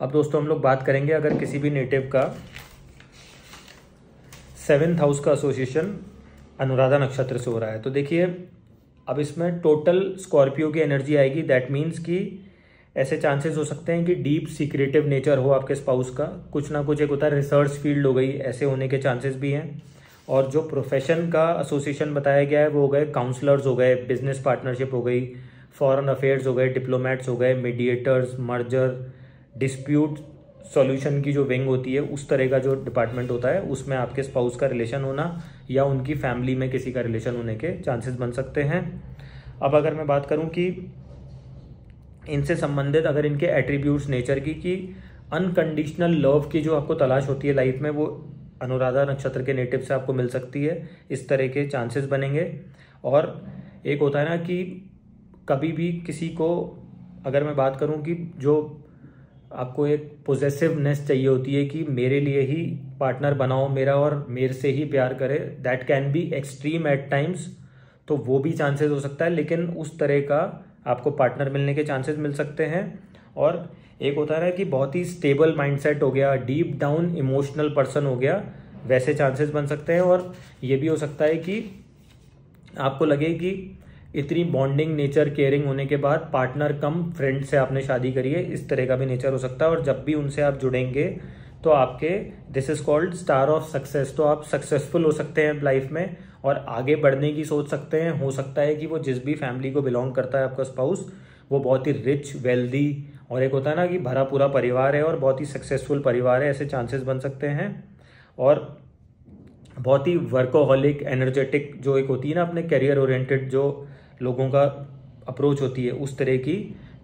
अब दोस्तों हम लोग बात करेंगे अगर किसी भी नेटिव का 7th हाउस का एसोसिएशन अनुराधा नक्षत्र से हो रहा है, तो देखिए अब इसमें टोटल स्कॉर्पियो की एनर्जी आएगी। दैट मीन्स कि ऐसे चांसेस हो सकते हैं कि डीप सीक्रेटिव नेचर हो आपके स्पाउस का, कुछ ना कुछ एक होता है रिसर्च फील्ड हो गई, ऐसे होने के चांसेस भी हैं। और जो प्रोफेशन का एसोसिएशन बताया गया है वो हो गए काउंसलर्स हो गए, बिजनेस पार्टनरशिप हो गई, फॉरेन अफेयर्स हो गए, डिप्लोमेट्स हो गए, मीडिएटर्स, मर्जर, डिस्प्यूट सॉल्यूशन की जो विंग होती है उस तरह का जो डिपार्टमेंट होता है उसमें आपके स्पाउस का रिलेशन होना या उनकी फैमिली में किसी का रिलेशन होने के चांसेस बन सकते हैं। अब अगर मैं बात करूं कि इनसे संबंधित अगर इनके एट्रीब्यूट्स नेचर की अनकंडीशनल लव की जो आपको तलाश होती है लाइफ में, वो अनुराधा नक्षत्र के नेटिव से आपको मिल सकती है। इस तरह के चांसेस बनेंगे। और एक होता है ना कि कभी भी किसी को, अगर मैं बात करूं कि जो आपको एक पोजेसिवनेस चाहिए होती है कि मेरे लिए ही पार्टनर बनाओ मेरा और मेरे से ही प्यार करे, that can be extreme at times, तो वो भी चांसेस हो सकता है। लेकिन उस तरह का आपको पार्टनर मिलने के चांसेस मिल सकते हैं। और एक होता है ना कि बहुत ही स्टेबल माइंडसेट हो गया, डीप डाउन इमोशनल पर्सन हो गया, वैसे चांसेस बन सकते हैं। और ये भी हो सकता है कि आपको लगे कि इतनी बॉन्डिंग नेचर, केयरिंग होने के बाद पार्टनर कम फ्रेंड से आपने शादी करी है, इस तरह का भी नेचर हो सकता है। और जब भी उनसे आप जुड़ेंगे तो आपके this is called star of success, तो आप सक्सेसफुल हो सकते हैं लाइफ में और आगे बढ़ने की सोच सकते हैं। हो सकता है कि वो जिस भी फैमिली को बिलोंग करता है आपका स्पाउस, वो बहुत ही रिच, वेल्दी और एक होता है ना कि भरा पूरा परिवार है और बहुत ही सक्सेसफुल परिवार है, ऐसे चांसेस बन सकते हैं। और बहुत ही वर्कोहॉलिक, एनर्जेटिक जो एक होती है ना अपने करियर ओरिएंटेड जो लोगों का अप्रोच होती है, उस तरह की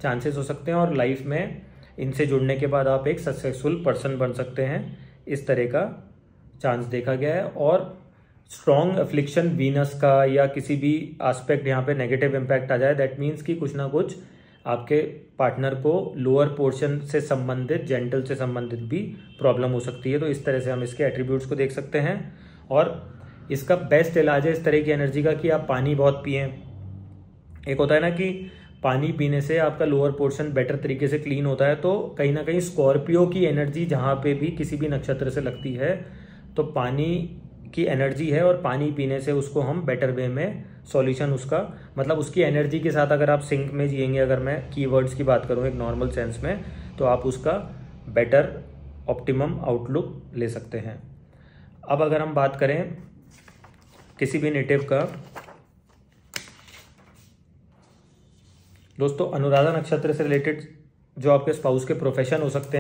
चांसेस हो सकते हैं। और लाइफ में इनसे जुड़ने के बाद आप एक सक्सेसफुल पर्सन बन सकते हैं, इस तरह का चांस देखा गया है। और स्ट्रॉन्ग अफ्लिक्शन वीनस का या किसी भी एस्पेक्ट यहाँ पे नेगेटिव इम्पैक्ट आ जाए, दैट मीन्स कि कुछ ना कुछ आपके पार्टनर को लोअर पोर्शन से संबंधित, जेंटल से संबंधित भी प्रॉब्लम हो सकती है। तो इस तरह से हम इसके एट्रीब्यूट्स को देख सकते हैं। और इसका बेस्ट इलाज है इस तरह की एनर्जी का कि आप पानी बहुत पिएं। एक होता है ना कि पानी पीने से आपका लोअर पोर्शन बेटर तरीके से क्लीन होता है, तो कहीं ना कहीं स्कॉर्पियो की एनर्जी जहाँ पे भी किसी भी नक्षत्र से लगती है तो पानी की एनर्जी है और पानी पीने से उसको हम बेटर वे में सॉल्यूशन, उसका मतलब उसकी एनर्जी के साथ अगर आप सिंक में जिएंगे, अगर मैं कीवर्ड्स की बात करूँ एक नॉर्मल सेंस में, तो आप उसका बेटर ऑप्टिमम आउटलुक ले सकते हैं। अब अगर हम बात करें किसी भी नेटिव का, दोस्तों अनुराधा नक्षत्र से रिलेटेड जो आपके स्पाउस के प्रोफेशन हो सकते हैं